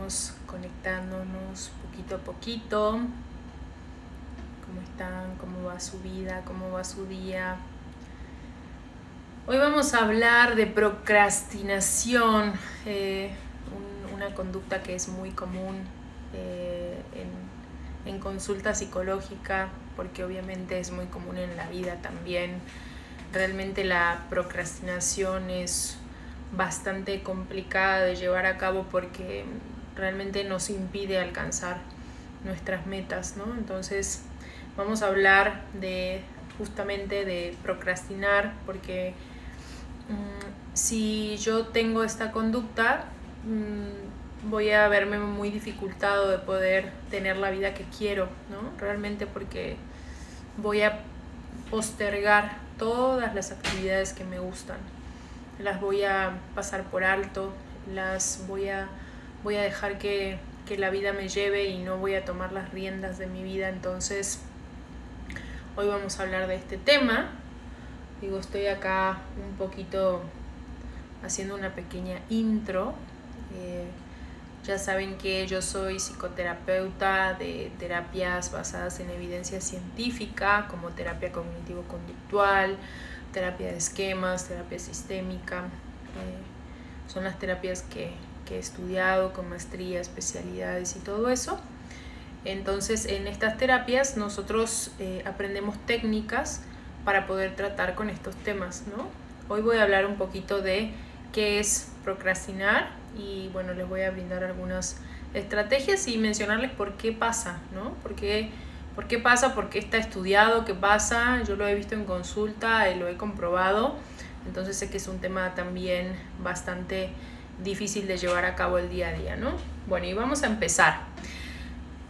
vamos conectándonos poquito a poquito. ¿Cómo están? ¿Cómo va su vida? ¿Cómo va su día? Hoy vamos a hablar de procrastinación, una conducta que es muy común en consulta psicológica, porque obviamente es muy común en la vida también. Realmente la procrastinación es bastante complicada de llevar a cabo porque realmente nos impide alcanzar nuestras metas, ¿no? Entonces vamos a hablar justamente de procrastinar, porque si yo tengo esta conducta, voy a verme muy dificultado de poder tener la vida que quiero, ¿no? Realmente porque voy a postergar todas las actividades que me gustan. Las voy a pasar por alto, voy a dejar que la vida me lleve y no voy a tomar las riendas de mi vida. Entonces, hoy vamos a hablar de este tema. Estoy acá un poquito haciendo una pequeña intro. Ya saben que yo soy psicoterapeuta de terapias basadas en evidencia científica, como terapia cognitivo-conductual, terapia de esquemas, terapia sistémica. Son las terapias que he estudiado con maestría, especialidades y todo eso. Entonces, en estas terapias nosotros aprendemos técnicas para poder tratar con estos temas, ¿no? Hoy voy a hablar un poquito de qué es procrastinar y bueno, les voy a brindar algunas estrategias y mencionarles por qué pasa, ¿no? ¿Por qué pasa? ¿Por qué está estudiado? ¿Qué pasa? Yo lo he visto en consulta y lo he comprobado. Entonces sé que es un tema también bastante difícil de llevar a cabo el día a día, ¿no? Bueno, y vamos a empezar.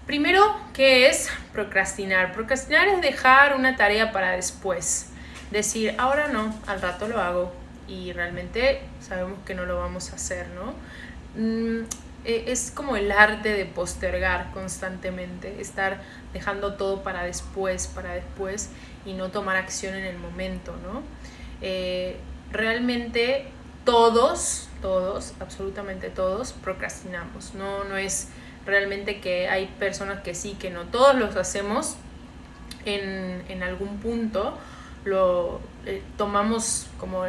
Primero, ¿qué es procrastinar? Procrastinar es dejar una tarea para después. Decir, ahora no, al rato lo hago. Y realmente sabemos que no lo vamos a hacer, ¿no? Es como el arte de postergar constantemente, estar dejando todo para después y no tomar acción en el momento, ¿no? Realmente todos, absolutamente todos procrastinamos. No es realmente que hay personas que sí, que no. Todos los hacemos en algún punto. Tomamos como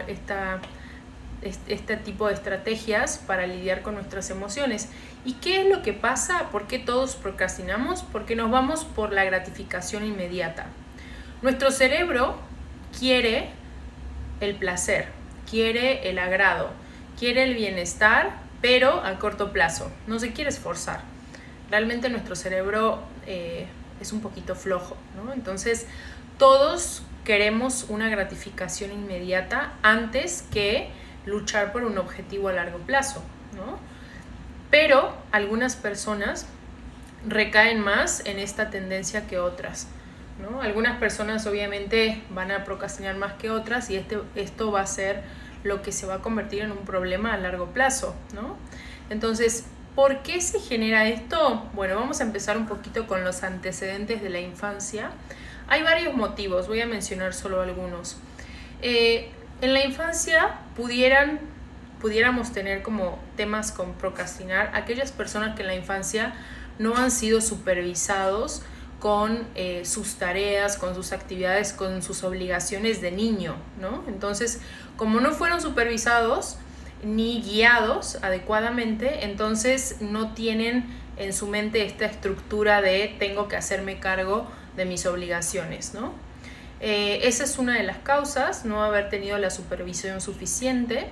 este tipo de estrategias para lidiar con nuestras emociones. ¿Y qué es lo que pasa? ¿Por qué todos procrastinamos? Porque nos vamos por la gratificación inmediata. Nuestro cerebro quiere el placer, quiere el agrado, quiere el bienestar, pero a corto plazo. No se quiere esforzar. Realmente nuestro cerebro es un poquito flojo, ¿no? Entonces, todos queremos una gratificación inmediata antes que luchar por un objetivo a largo plazo, ¿no? Pero algunas personas recaen más en esta tendencia que otras, ¿no? Algunas personas obviamente van a procrastinar más que otras y esto va a ser lo que se va a convertir en un problema a largo plazo, ¿no? Entonces, ¿por qué se genera esto? Bueno, vamos a empezar un poquito con los antecedentes de la infancia. Hay varios motivos, voy a mencionar solo algunos. En la infancia pudiéramos tener como temas con procrastinar aquellas personas que en la infancia no han sido supervisados con sus tareas, con sus actividades, con sus obligaciones de niño, ¿no? Entonces, como no fueron supervisados ni guiados adecuadamente, entonces no tienen en su mente esta estructura de tengo que hacerme cargo de mis obligaciones, ¿no? Esa es una de las causas, no haber tenido la supervisión suficiente.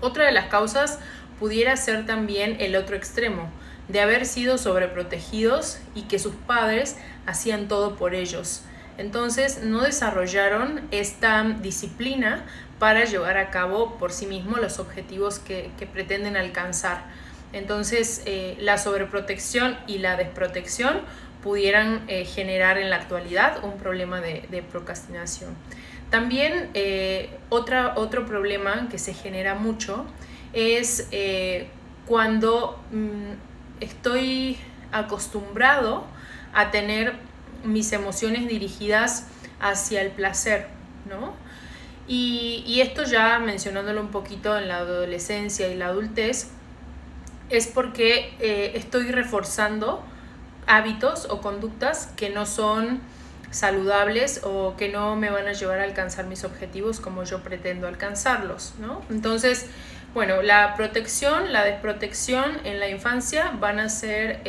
Otra de las causas pudiera ser también el otro extremo, de haber sido sobreprotegidos y que sus padres hacían todo por ellos. Entonces no desarrollaron esta disciplina para llevar a cabo por sí mismos los objetivos que pretenden alcanzar. Entonces la sobreprotección y la desprotección pudieran generar en la actualidad un problema de procrastinación. También otro problema que se genera mucho es cuando estoy acostumbrado a tener mis emociones dirigidas hacia el placer, ¿no? Y esto ya mencionándolo un poquito en la adolescencia y la adultez, es porque estoy reforzando hábitos o conductas que no son saludables o que no me van a llevar a alcanzar mis objetivos como yo pretendo alcanzarlos, ¿no? Entonces, bueno, la protección, la desprotección en la infancia van a ser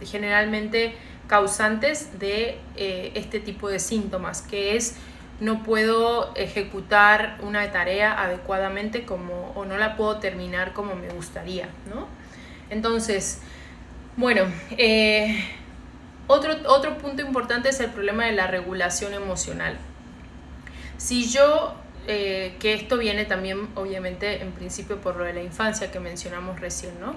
generalmente causantes de este tipo de síntomas, que es no puedo ejecutar una tarea adecuadamente o no la puedo terminar como me gustaría, ¿no? Entonces, bueno, otro punto importante es el problema de la regulación emocional. Si yo, que esto viene también obviamente en principio por lo de la infancia que mencionamos recién, ¿no?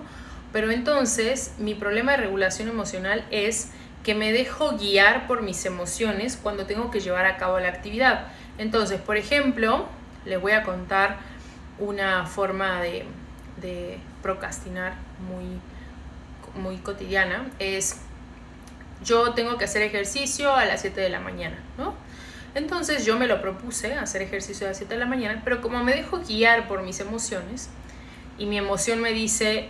Pero entonces mi problema de regulación emocional es que me dejo guiar por mis emociones cuando tengo que llevar a cabo la actividad. Entonces, por ejemplo, les voy a contar una forma de procrastinar muy cotidiana. Es, yo tengo que hacer ejercicio a las 7 de la mañana, ¿no? Entonces yo me lo propuse, hacer ejercicio a las 7 de la mañana, pero como me dejo guiar por mis emociones, y mi emoción me dice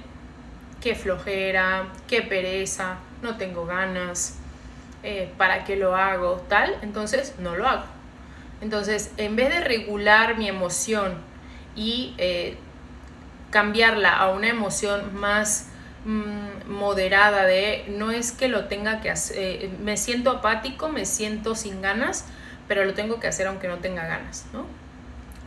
qué flojera, qué pereza, no tengo ganas, ¿para qué lo hago? Tal, entonces no lo hago. Entonces, en vez de regular mi emoción y cambiarla a una emoción más moderada de no es que lo tenga que hacer, me siento apático, me siento sin ganas, pero lo tengo que hacer aunque no tenga ganas, ¿no?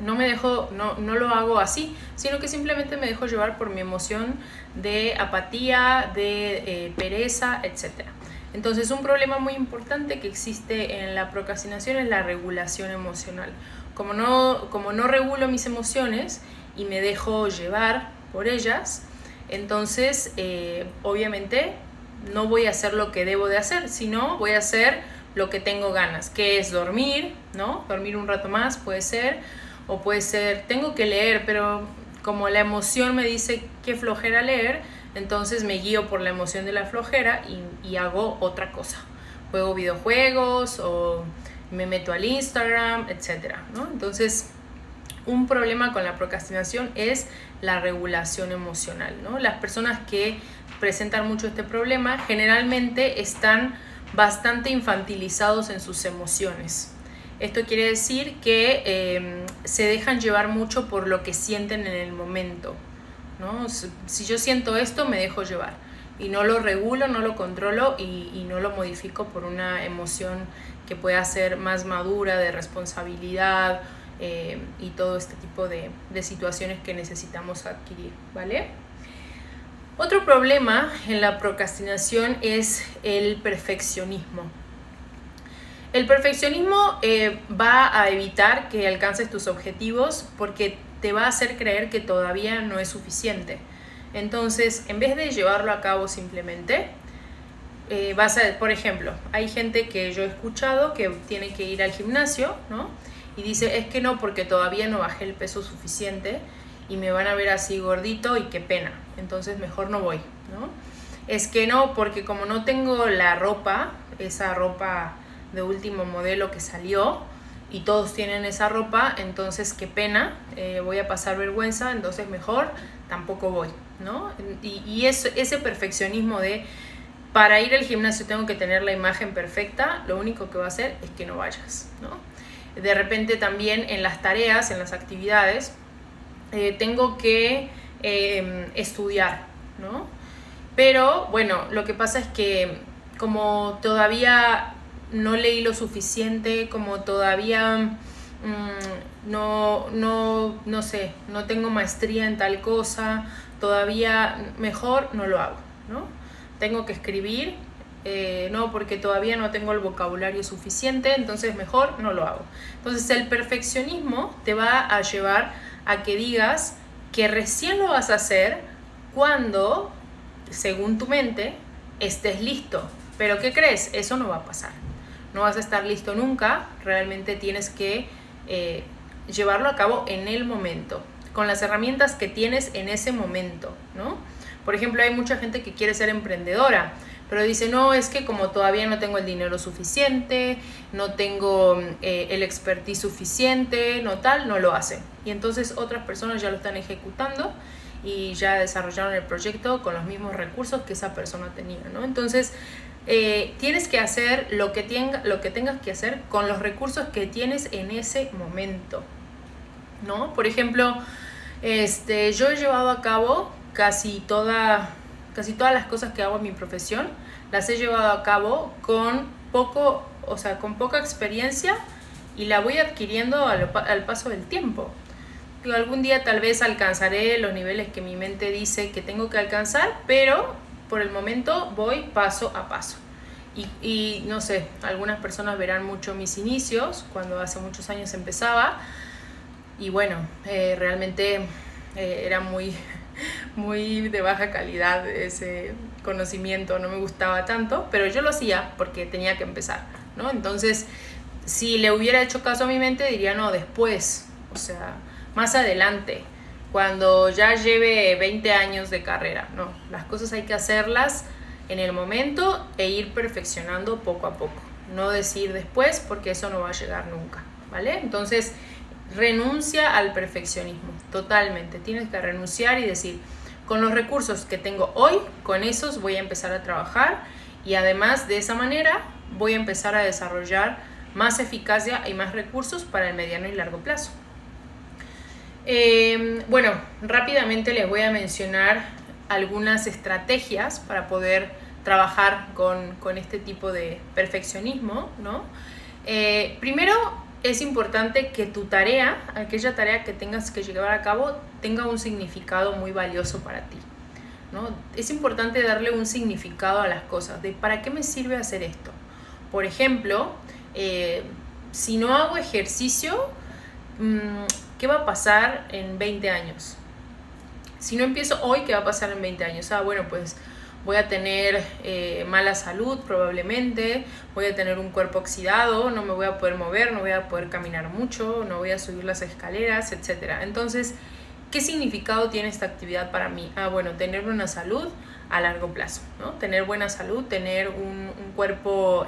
No lo hago así, sino que simplemente me dejo llevar por mi emoción de apatía, de pereza, etc. Entonces, un problema muy importante que existe en la procrastinación es la regulación emocional. Como no regulo mis emociones y me dejo llevar por ellas, entonces obviamente no voy a hacer lo que debo de hacer, sino voy a hacer lo que tengo ganas, que es dormir, ¿no? Dormir un rato más puede ser, o puede ser, tengo que leer, pero como la emoción me dice qué flojera leer, entonces me guío por la emoción de la flojera y hago otra cosa. Juego videojuegos o me meto al Instagram, etc., ¿no? Entonces, un problema con la procrastinación es la regulación emocional, ¿no? Las personas que presentan mucho este problema generalmente están bastante infantilizados en sus emociones. Esto quiere decir que se dejan llevar mucho por lo que sienten en el momento, ¿no? Si yo siento esto, me dejo llevar y no lo regulo, no lo controlo y no lo modifico por una emoción que pueda ser más madura, de responsabilidad y todo este tipo de situaciones que necesitamos adquirir, ¿vale? Otro problema en la procrastinación es el perfeccionismo. El perfeccionismo va a evitar que alcances tus objetivos porque te va a hacer creer que todavía no es suficiente. Entonces, en vez de llevarlo a cabo simplemente, por ejemplo, hay gente que yo he escuchado que tiene que ir al gimnasio, ¿no? Y dice, es que no, porque todavía no bajé el peso suficiente y me van a ver así gordito y qué pena, entonces mejor no voy, ¿no? Es que no, porque como no tengo la ropa, esa ropa de último modelo que salió y todos tienen esa ropa, entonces qué pena, voy a pasar vergüenza, entonces mejor tampoco voy, ¿no? Y ese perfeccionismo de para ir al gimnasio tengo que tener la imagen perfecta, lo único que va a hacer es que no vayas, ¿no? De repente también en las tareas, en las actividades, tengo que estudiar, ¿no? Pero bueno, lo que pasa es que como todavía no leí lo suficiente, como todavía no sé, no tengo maestría en tal cosa, todavía mejor no lo hago, ¿no? Tengo que escribir, no, porque todavía no tengo el vocabulario suficiente, entonces mejor no lo hago. Entonces el perfeccionismo te va a llevar a que digas que recién lo vas a hacer cuando, según tu mente, estés listo. Pero ¿qué crees? Eso no va a pasar. No vas a estar listo nunca, realmente tienes que llevarlo a cabo en el momento, con las herramientas que tienes en ese momento, ¿no? Por ejemplo, hay mucha gente que quiere ser emprendedora, pero dice, no, es que como todavía no tengo el dinero suficiente, no tengo el expertise suficiente, no lo hacen. Y entonces otras personas ya lo están ejecutando y ya desarrollaron el proyecto con los mismos recursos que esa persona tenía, ¿no? Entonces, tienes que hacer lo que tengas que hacer con los recursos que tienes en ese momento, ¿no? Por ejemplo, yo he llevado a cabo casi todas las cosas que hago en mi profesión, las he llevado a cabo con poca experiencia, y la voy adquiriendo al paso del tiempo. Algún día tal vez alcanzaré los niveles que mi mente dice que tengo que alcanzar, pero por el momento voy paso a paso. Y no sé, algunas personas verán mucho mis inicios, cuando hace muchos años empezaba, y bueno, realmente era muy de baja calidad ese conocimiento, no me gustaba tanto, pero yo lo hacía porque tenía que empezar, ¿no? Entonces, si le hubiera hecho caso a mi mente, diría no, después, o sea, más adelante, cuando ya lleve 20 años de carrera. No, las cosas hay que hacerlas en el momento e ir perfeccionando poco a poco. No decir después, porque eso no va a llegar nunca, ¿vale? Entonces, renuncia al perfeccionismo, totalmente. Tienes que renunciar y decir, con los recursos que tengo hoy, con esos voy a empezar a trabajar, y además de esa manera voy a empezar a desarrollar más eficacia y más recursos para el mediano y largo plazo. Bueno, rápidamente les voy a mencionar algunas estrategias para poder trabajar con este tipo de perfeccionismo, ¿no? Primero, es importante que tu tarea, aquella tarea que tengas que llevar a cabo, tenga un significado muy valioso para ti, ¿no? Es importante darle un significado a las cosas, de ¿para qué me sirve hacer esto? Por ejemplo, si no hago ejercicio, ¿qué va a pasar en 20 años? Si no empiezo hoy, ¿qué va a pasar en 20 años? Bueno, pues voy a tener mala salud probablemente, voy a tener un cuerpo oxidado, no me voy a poder mover, no voy a poder caminar mucho, no voy a subir las escaleras, etc. Entonces, ¿qué significado tiene esta actividad para mí? Bueno, tener una salud a largo plazo, ¿no? Tener buena salud, tener un cuerpo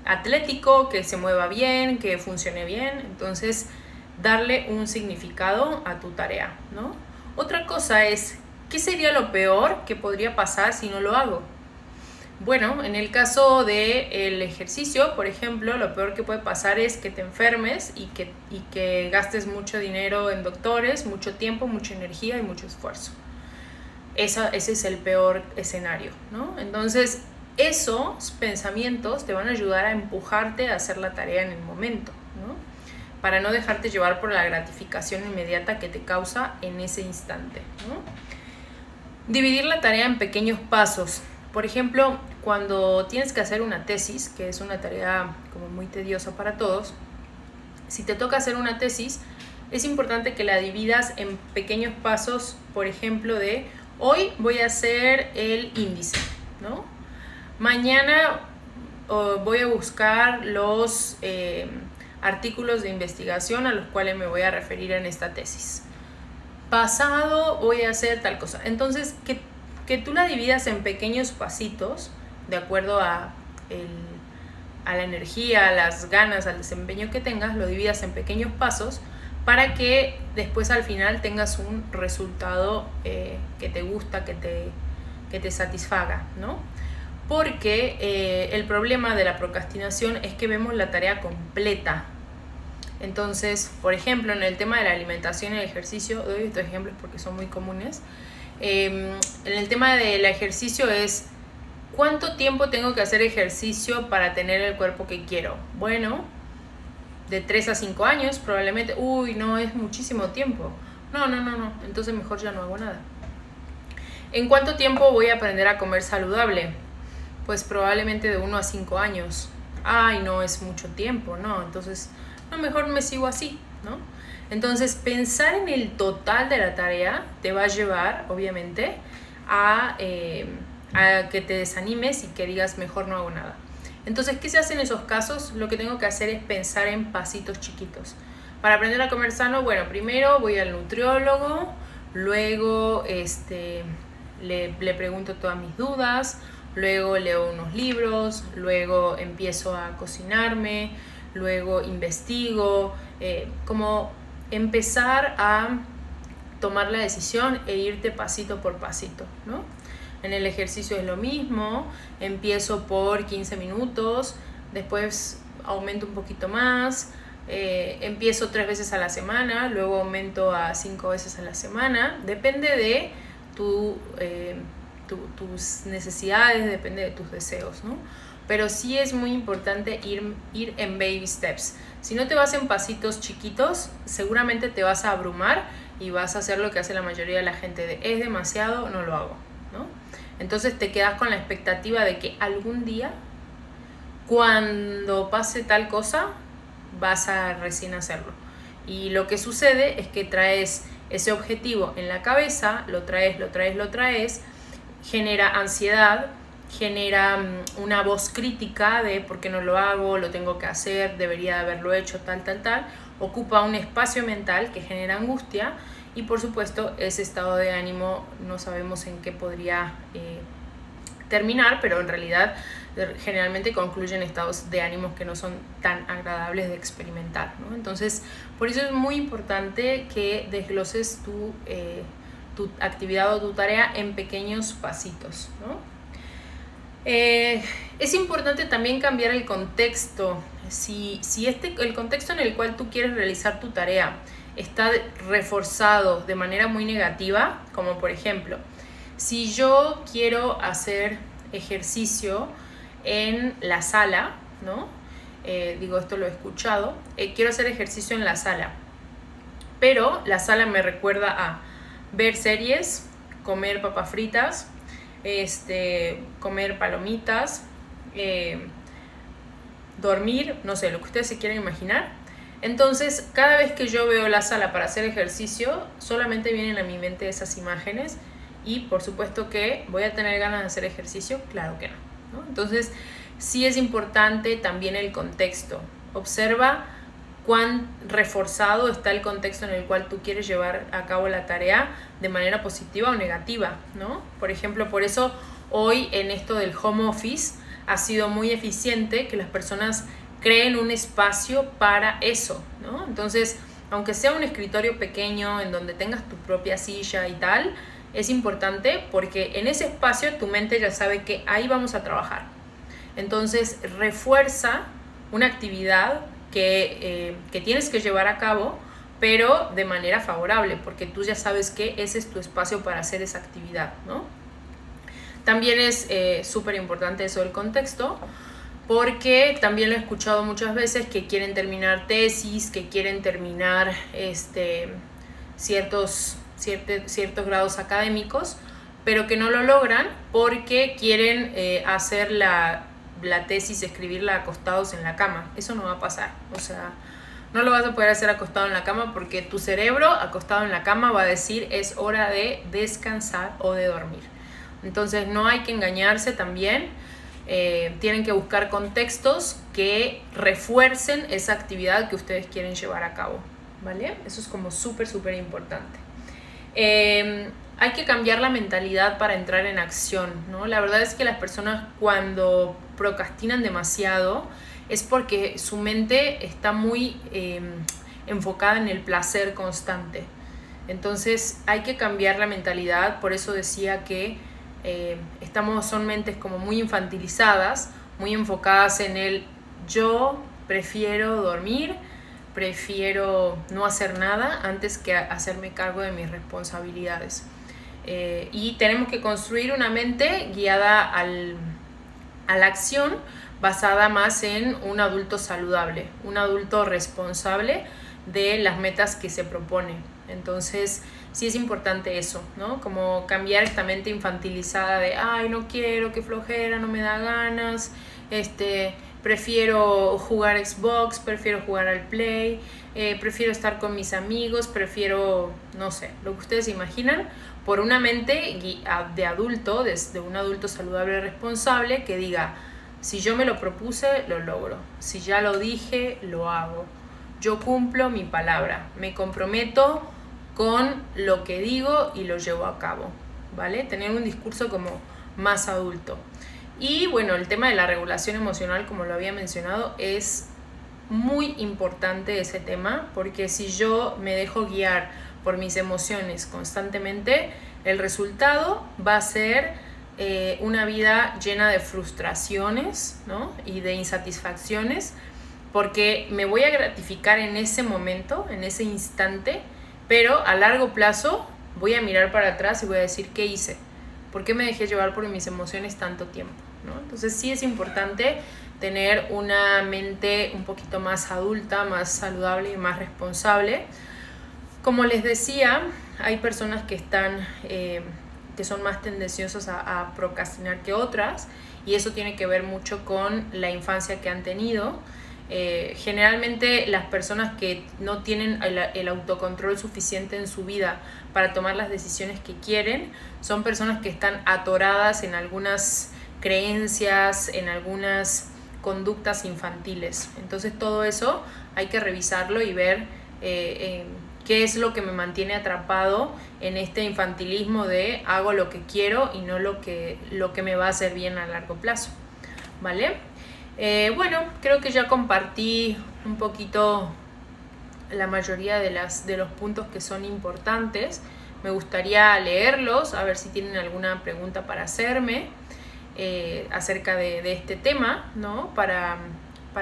atlético, que se mueva bien, que funcione bien. Entonces, darle un significado a tu tarea, ¿no? Otra cosa es, ¿qué sería lo peor que podría pasar si no lo hago? Bueno, en el caso del ejercicio, por ejemplo, lo peor que puede pasar es que te enfermes y que gastes mucho dinero en doctores, mucho tiempo, mucha energía y mucho esfuerzo. Ese es el peor escenario, ¿no? Entonces, esos pensamientos te van a ayudar a empujarte a hacer la tarea en el momento, ¿no? Para no dejarte llevar por la gratificación inmediata que te causa en ese instante, ¿no? Dividir la tarea en pequeños pasos. Por ejemplo, cuando tienes que hacer una tesis, que es una tarea como muy tediosa para todos, si te toca hacer una tesis, es importante que la dividas en pequeños pasos. Por ejemplo, de hoy voy a hacer el índice, ¿no? Mañana voy a buscar los artículos de investigación a los cuales me voy a referir en esta tesis. Pasado voy a hacer tal cosa. Entonces, que tú la dividas en pequeños pasitos, de acuerdo a la energía, a las ganas, al desempeño que tengas, lo dividas en pequeños pasos para que después al final tengas un resultado que te gusta, que te satisfaga, ¿no? Porque el problema de la procrastinación es que vemos la tarea completa. Entonces, por ejemplo, en el tema de la alimentación y el ejercicio, doy estos ejemplos porque son muy comunes. En el tema del ejercicio es, ¿cuánto tiempo tengo que hacer ejercicio para tener el cuerpo que quiero? Bueno, de 3 a 5 años probablemente. Uy, no, es muchísimo tiempo. No, entonces mejor ya no hago nada. ¿En cuánto tiempo voy a aprender a comer saludable? Pues probablemente de 1 a 5 años. Ay, no, es mucho tiempo, ¿no? Entonces, no, mejor me sigo así, ¿no? Entonces, pensar en el total de la tarea te va a llevar, obviamente, a que te desanimes y que digas, mejor no hago nada. Entonces, ¿qué se hace en esos casos? Lo que tengo que hacer es pensar en pasitos chiquitos. Para aprender a comer sano, bueno, primero voy al nutriólogo, luego le pregunto todas mis dudas, luego leo unos libros, luego empiezo a cocinarme, luego investigo, como empezar a tomar la decisión e irte pasito por pasito, ¿no? En el ejercicio es lo mismo, empiezo por 15 minutos, después aumento un poquito más, empiezo 3 veces a la semana, luego aumento a 5 veces a la semana, depende de tus necesidades, depende de tus deseos, ¿no? Pero sí es muy importante ir en baby steps. Si no te vas en pasitos chiquitos, seguramente te vas a abrumar y vas a hacer lo que hace la mayoría de la gente de es demasiado, no lo hago, ¿no? Entonces te quedas con la expectativa de que algún día, cuando pase tal cosa, vas a recién hacerlo. Y lo que sucede es que traes ese objetivo en la cabeza, lo traes, genera ansiedad, genera una voz crítica de por qué no lo hago, lo tengo que hacer, debería haberlo hecho, tal, ocupa un espacio mental que genera angustia y por supuesto ese estado de ánimo no sabemos en qué podría terminar, pero en realidad generalmente concluyen estados de ánimos que no son tan agradables de experimentar, ¿no? Entonces, por eso es muy importante que desgloses tu actividad o tu tarea en pequeños pasitos, ¿no? Es importante también cambiar el contexto. Si el contexto en el cual tú quieres realizar tu tarea está reforzado de manera muy negativa, como por ejemplo, si yo quiero hacer ejercicio en la sala, ¿no? Esto lo he escuchado, quiero hacer ejercicio en la sala, pero la sala me recuerda a ver series, comer papas fritas, comer palomitas, dormir, no sé, lo que ustedes se quieran imaginar. Entonces, cada vez que yo veo la sala para hacer ejercicio, solamente vienen a mi mente esas imágenes y por supuesto que voy a tener ganas de hacer ejercicio, claro que no, ¿no? Entonces, sí es importante también el contexto. Observa cuán reforzado está el contexto en el cual tú quieres llevar a cabo la tarea de manera positiva o negativa, ¿no? Por ejemplo, por eso hoy en esto del home office ha sido muy eficiente que las personas creen un espacio para eso, ¿no? Entonces, aunque sea un escritorio pequeño en donde tengas tu propia silla y tal, es importante porque en ese espacio tu mente ya sabe que ahí vamos a trabajar. Entonces, refuerza una actividad que tienes que llevar a cabo, pero de manera favorable, porque tú ya sabes que ese es tu espacio para hacer esa actividad, ¿no? También es súper importante eso del contexto, porque también lo he escuchado muchas veces que quieren terminar tesis, que quieren terminar ciertos grados académicos, pero que no lo logran porque quieren hacer la tesis, escribirla acostados en la cama. Eso no va a pasar, o sea, no lo vas a poder hacer acostado en la cama porque tu cerebro acostado en la cama va a decir es hora de descansar o de dormir. Entonces no hay que engañarse también, tienen que buscar contextos que refuercen esa actividad que ustedes quieren llevar a cabo, ¿vale? Eso es como súper importante. Hay que cambiar la mentalidad para entrar en acción, ¿no? La verdad es que las personas cuando procrastinan demasiado es porque su mente está muy enfocada en el placer constante. Entonces hay que cambiar la mentalidad, por eso decía que son mentes como muy infantilizadas, muy enfocadas en el yo prefiero dormir, prefiero no hacer nada antes que hacerme cargo de mis responsabilidades. Y tenemos que construir una mente guiada a la acción, basada más en un adulto saludable, un adulto responsable de las metas que se propone. Entonces, sí es importante eso, ¿no? Como cambiar esta mente infantilizada de, ay, no quiero, qué flojera, no me da ganas, prefiero jugar Xbox, prefiero jugar al Play, prefiero estar con mis amigos, prefiero, no sé, lo que ustedes imaginan, por una mente de adulto, desde un adulto saludable responsable que diga, si yo me lo propuse, lo logro, si ya lo dije, lo hago, yo cumplo mi palabra, me comprometo con lo que digo y lo llevo a cabo, ¿vale? Tener un discurso como más adulto. Y bueno, el tema de la regulación emocional, como lo había mencionado, es muy importante ese tema, porque si yo me dejo guiar por mis emociones constantemente, el resultado va a ser una vida llena de frustraciones, ¿no? Y de insatisfacciones, porque me voy a gratificar en ese momento, en ese instante, pero a largo plazo voy a mirar para atrás y voy a decir, ¿qué hice? ¿Por qué me dejé llevar por mis emociones tanto tiempo? ¿No? Entonces sí es importante tener una mente un poquito más adulta, más saludable y más responsable. Como les decía, hay personas que son más tendenciosas a procrastinar que otras, y eso tiene que ver mucho con la infancia que han tenido. Generalmente las personas que no tienen el autocontrol suficiente en su vida para tomar las decisiones que quieren son personas que están atoradas en algunas creencias, en algunas conductas infantiles. Entonces todo eso hay que revisarlo y ver qué es lo que me mantiene atrapado en este infantilismo de hago lo que quiero y no lo que me va a hacer bien a largo plazo, ¿vale? Bueno, creo que ya compartí un poquito la mayoría de los puntos que son importantes. Me gustaría leerlos, a ver si tienen alguna pregunta para hacerme acerca de este tema, ¿no? Para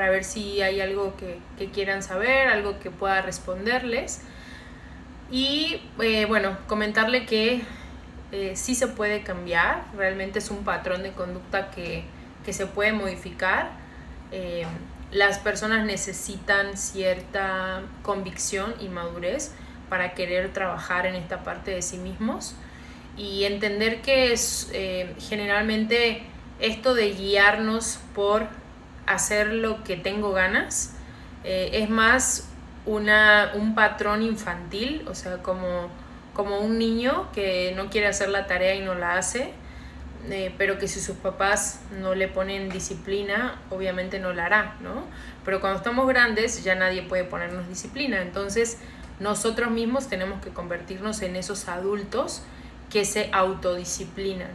ver si hay algo que quieran saber, algo que pueda responderles. Y bueno, comentarle que sí se puede cambiar, realmente es un patrón de conducta que se puede modificar. Las personas necesitan cierta convicción y madurez para querer trabajar en esta parte de sí mismos y entender que es generalmente esto de guiarnos por hacer lo que tengo ganas es más un patrón infantil, o sea, como un niño que no quiere hacer la tarea y no la hace, pero que si sus papás no le ponen disciplina, obviamente no la hará, ¿no? Pero cuando estamos grandes ya nadie puede ponernos disciplina, entonces nosotros mismos tenemos que convertirnos en esos adultos que se autodisciplinan.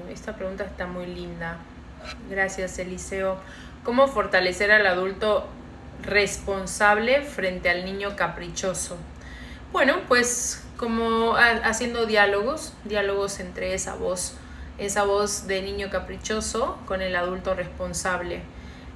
Esta pregunta está muy linda. Gracias, Eliseo. ¿Cómo fortalecer al adulto responsable frente al niño caprichoso? Bueno, pues como haciendo diálogos entre esa voz de niño caprichoso con el adulto responsable.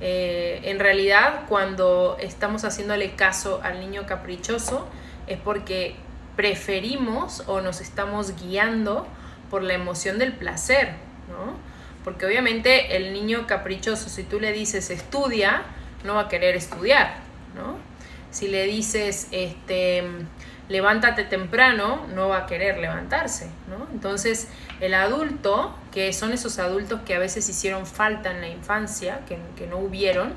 En realidad, cuando estamos haciéndole caso al niño caprichoso es porque preferimos o nos estamos guiando por la emoción del placer, ¿no? Porque obviamente el niño caprichoso, si tú le dices estudia, no va a querer estudiar, ¿no? Si le dices levántate temprano, no va a querer levantarse, ¿no? Entonces el adulto, que son esos adultos que a veces hicieron falta en la infancia, que no hubieron,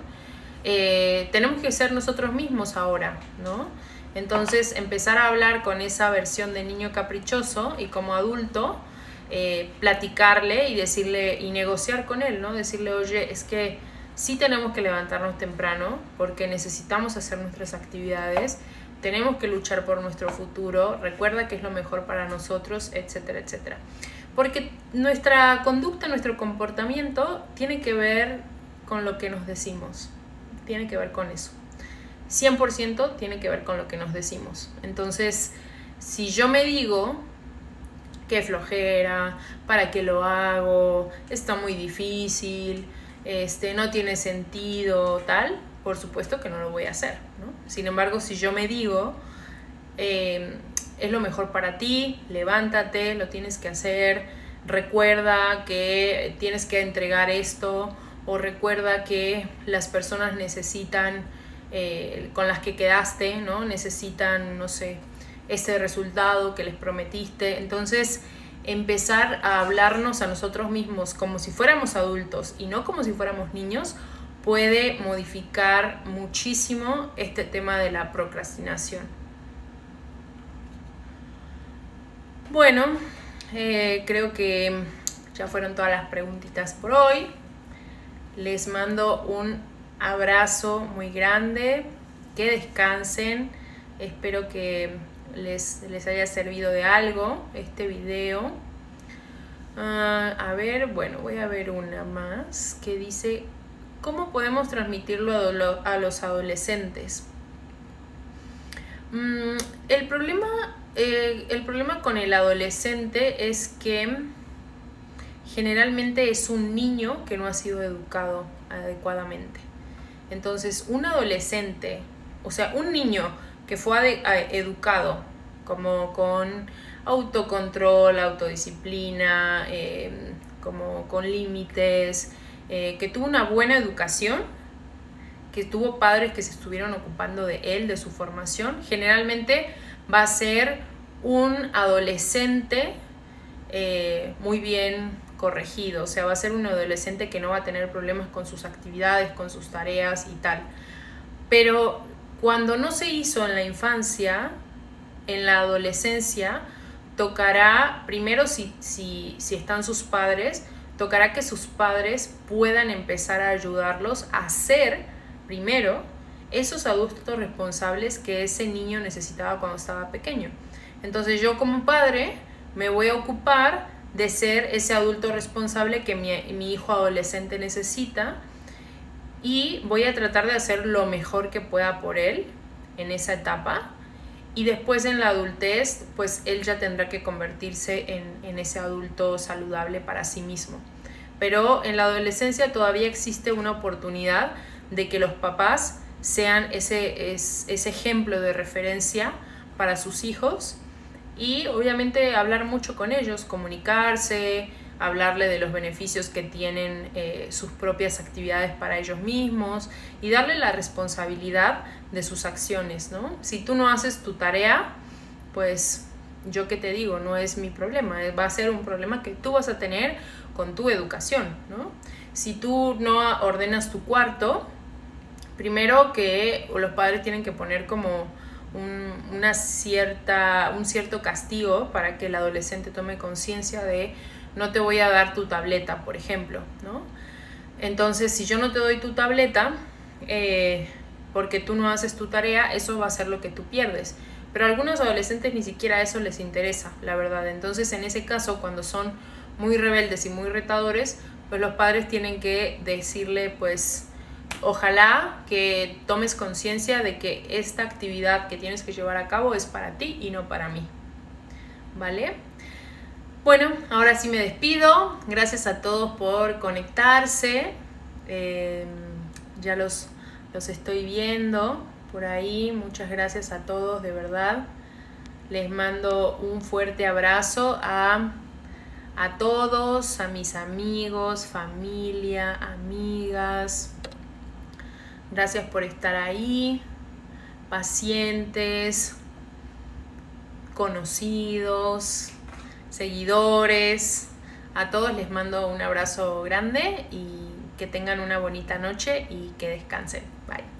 tenemos que ser nosotros mismos ahora, ¿no? Entonces empezar a hablar con esa versión de niño caprichoso y como adulto platicarle y decirle y negociar con él, ¿no? Decirle, oye, es que sí tenemos que levantarnos temprano porque necesitamos hacer nuestras actividades, tenemos que luchar por nuestro futuro, recuerda que es lo mejor para nosotros, etcétera, etcétera. Porque nuestra conducta, nuestro comportamiento tiene que ver con lo que nos decimos, tiene que ver con eso. 100% tiene que ver con lo que nos decimos. Entonces, si yo me digo qué flojera, para qué lo hago, está muy difícil, no tiene sentido, tal, por supuesto que no lo voy a hacer, ¿no? Sin embargo, si yo me digo, es lo mejor para ti, levántate, lo tienes que hacer, recuerda que tienes que entregar esto, o recuerda que las personas necesitan, con las que quedaste, ¿no? Necesitan, no sé, ese resultado que les prometiste. Entonces empezar a hablarnos a nosotros mismos como si fuéramos adultos y no como si fuéramos niños puede modificar muchísimo este tema de la procrastinación. Bueno, creo que ya fueron todas las preguntitas por hoy. Les mando un abrazo muy grande, que descansen, espero que les haya servido de algo este video. A ver, bueno, voy a ver una más que dice ¿Cómo podemos transmitirlo a los adolescentes? El problema con el adolescente es que generalmente es un niño que no ha sido educado adecuadamente. Entonces, un adolescente, o sea, un niño que fue educado como con autocontrol, autodisciplina, como con límites, que tuvo una buena educación, que tuvo padres que se estuvieron ocupando de él, de su formación, generalmente va a ser un adolescente muy bien corregido, o sea, va a ser un adolescente que no va a tener problemas con sus actividades, con sus tareas y tal. Pero cuando no se hizo en la infancia, en la adolescencia, tocará, primero si están sus padres, tocará que sus padres puedan empezar a ayudarlos a ser, primero, esos adultos responsables que ese niño necesitaba cuando estaba pequeño. Entonces yo como padre me voy a ocupar de ser ese adulto responsable que mi hijo adolescente necesita y voy a tratar de hacer lo mejor que pueda por él en esa etapa. Y después en la adultez, pues él ya tendrá que convertirse en ese adulto saludable para sí mismo. Pero en la adolescencia todavía existe una oportunidad de que los papás sean ese ejemplo de referencia para sus hijos y obviamente hablar mucho con ellos, comunicarse, hablarle de los beneficios que tienen sus propias actividades para ellos mismos y darle la responsabilidad de sus acciones, ¿no? Si tú no haces tu tarea, pues yo qué te digo, no es mi problema, va a ser un problema que tú vas a tener con tu educación, ¿no? Si tú no ordenas tu cuarto, primero que los padres tienen que poner como un cierto castigo para que el adolescente tome conciencia de no te voy a dar tu tableta, por ejemplo, ¿no? Entonces, si yo no te doy tu tableta, porque tú no haces tu tarea, eso va a ser lo que tú pierdes. Pero a algunos adolescentes ni siquiera eso les interesa, la verdad. Entonces, en ese caso, cuando son muy rebeldes y muy retadores, pues los padres tienen que decirle, pues, ojalá que tomes conciencia de que esta actividad que tienes que llevar a cabo es para ti y no para mí, ¿vale? Bueno, ahora sí me despido. Gracias a todos por conectarse. Ya los estoy viendo por ahí. Muchas gracias a todos, de verdad. Les mando un fuerte abrazo a todos, a mis amigos, familia, amigas. Gracias por estar ahí, pacientes, conocidos, seguidores. A todos les mando un abrazo grande y que tengan una bonita noche y que descansen. Bye.